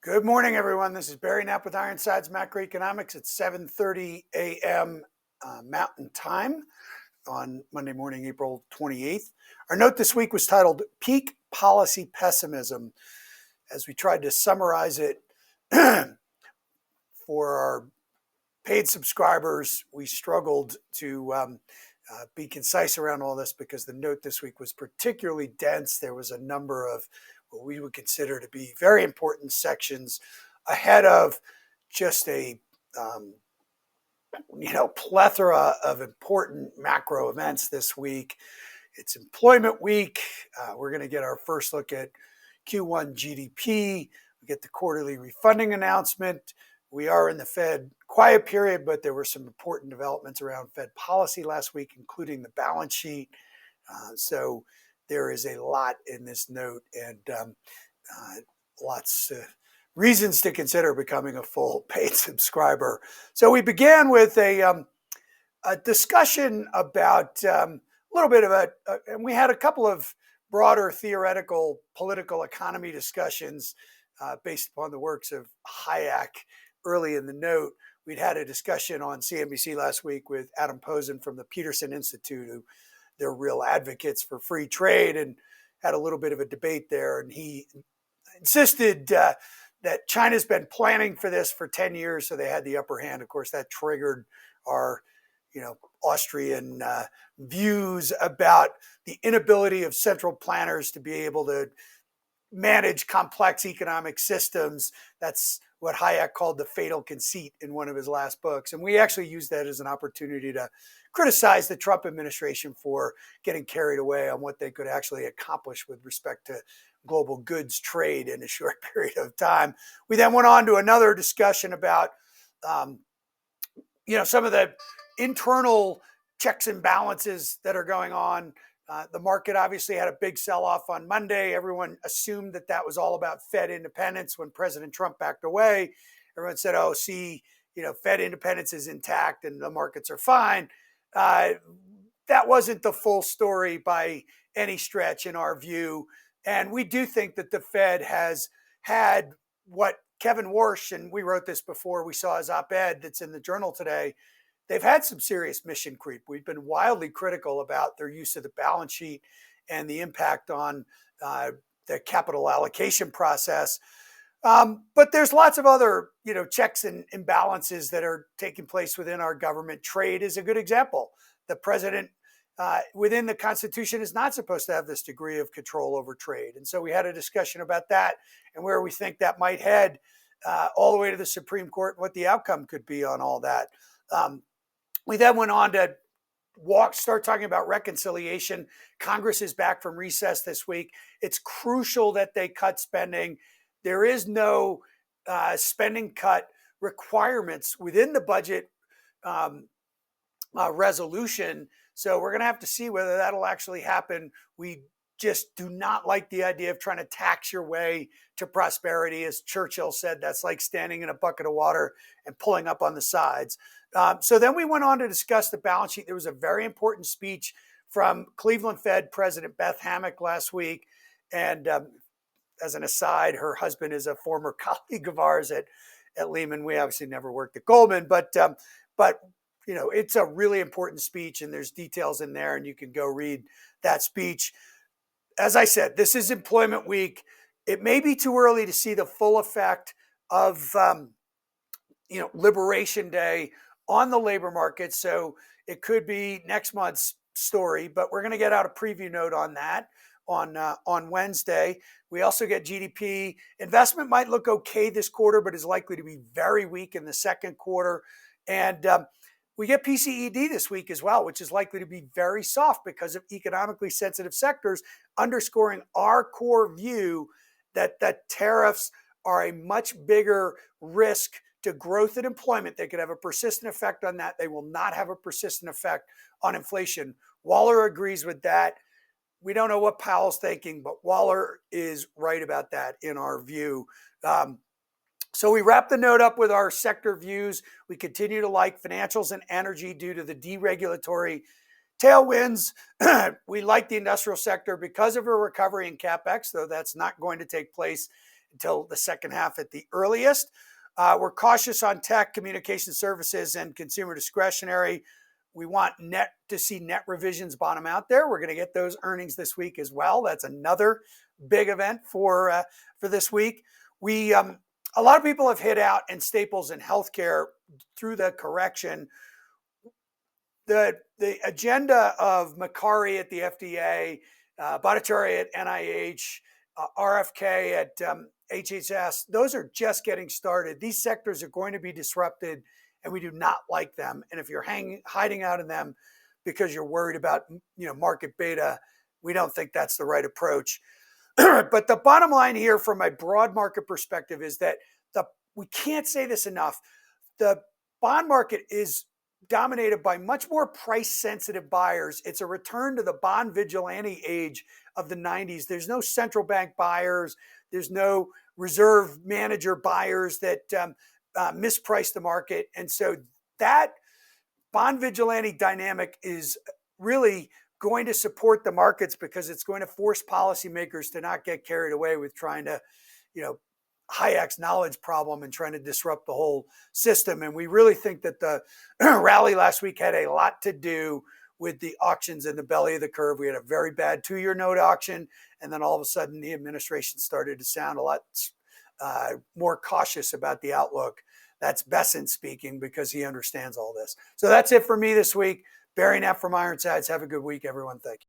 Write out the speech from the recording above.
Good morning, everyone. This is Barry Knapp with Ironsides Macroeconomics at 7:30 a.m. Mountain Time on Monday morning, April 28th. Our note this week was titled Peak Policy Pessimism. As we tried to summarize it for our paid subscribers, we struggled to be concise around all this because the note this week was particularly dense. There was a number of what we would consider to be very important sections ahead of just a plethora of important macro events this week. It's employment week. We're going to get our first look at Q1 GDP. We get the quarterly refunding announcement. We are in the Fed quiet period, but there were some important developments around Fed policy last week, including the balance sheet. So there is a lot in this note and lots of reasons to consider becoming a full paid subscriber. So we began with a discussion about a little bit of and we had a couple of broader theoretical political economy discussions based upon the works of Hayek early in the note. We'd had a discussion on CNBC last week with Adam Posen from the Peterson Institute, who they're real advocates for free trade, and had a little bit of a debate there. And he insisted that China's been planning for this for 10 years, so they had the upper hand. Of course, that triggered our Austrian views about the inability of central planners to be able to manage complex economic systems. That's what Hayek called the fatal conceit in one of his last books. And we actually used that as an opportunity to criticize the Trump administration for getting carried away on what they could actually accomplish with respect to global goods trade in a short period of time. We then went on to another discussion about, some of the internal checks and balances that are going on. The market obviously had a big sell-off on Monday. Everyone assumed that that was all about Fed independence. When President Trump backed away, everyone said, oh, see, Fed independence is intact and the markets are fine. That wasn't the full story by any stretch in our view. And we do think that the Fed has had what Kevin Warsh, and we wrote this before, we saw his op-ed that's in the Journal today, they've had some serious mission creep. We've been wildly critical about their use of the balance sheet and the impact on the capital allocation process. But there's lots of other, checks and imbalances that are taking place within our government. Trade is a good example. The president within the Constitution is not supposed to have this degree of control over trade. And so we had a discussion about that and where we think that might head all the way to the Supreme Court and what the outcome could be on all that. We then went on to start talking about reconciliation. Congress is back from recess this week. It's crucial that they cut spending. There is no spending cut requirements within the budget resolution. So we're going to have to see whether that'll actually happen. We just do not like the idea of trying to tax your way to prosperity. As Churchill said, that's like standing in a bucket of water and pulling up on the sides. So then we went on to discuss the balance sheet. There was a very important speech from Cleveland Fed President Beth Hammack last week. And as an aside, her husband is a former colleague of ours at Lehman. We obviously never worked at Goldman, but it's a really important speech, and there's details in there, and you can go read that speech. As I said, this is employment week. It may be too early to see the full effect of Liberation Day on the labor market, so it could be next month's story. But we're going to get out a preview note on that on Wednesday. We also get GDP. Investment might look okay this quarter, but is likely to be very weak in the second quarter. And we get PCED this week as well, which is likely to be very soft because of economically sensitive sectors, underscoring our core view that tariffs are a much bigger risk to growth and employment. They could have a persistent effect on that. They will not have a persistent effect on inflation. Waller agrees with that. We don't know what Powell's thinking, but Waller is right about that in our view. So we wrap the note up with our sector views. We continue to like financials and energy due to the deregulatory tailwinds. We like the industrial sector because of a recovery in CapEx, though that's not going to take place until the second half at the earliest. We're cautious on tech, communication services, and consumer discretionary. We want to see net revisions bottom out there. We're going to get those earnings this week as well. That's another big event for this week. A lot of people have hit out in staples and healthcare through the correction. The agenda of Makari at the FDA, Bhattacharya at NIH, RFK at HHS, those are just getting started. These sectors are going to be disrupted, and we do not like them. And if you're hiding out in them because you're worried about market beta, we don't think that's the right approach. But the bottom line here from a broad market perspective is that we can't say this enough. The bond market is dominated by much more price-sensitive buyers. It's a return to the bond vigilante age of the 90s. There's no central bank buyers. There's no reserve manager buyers that misprice the market. And so that bond vigilante dynamic is really going to support the markets because it's going to force policymakers to not get carried away with trying to, Hayek's knowledge problem and trying to disrupt the whole system. And we really think that the rally last week had a lot to do with the auctions in the belly of the curve. We had a very bad 2-year note auction, and then all of a sudden the administration started to sound a lot more cautious about the outlook. That's Bessent speaking because he understands all this. So that's it for me this week. Barry Knapp from Ironsides. Have a good week, everyone. Thank you.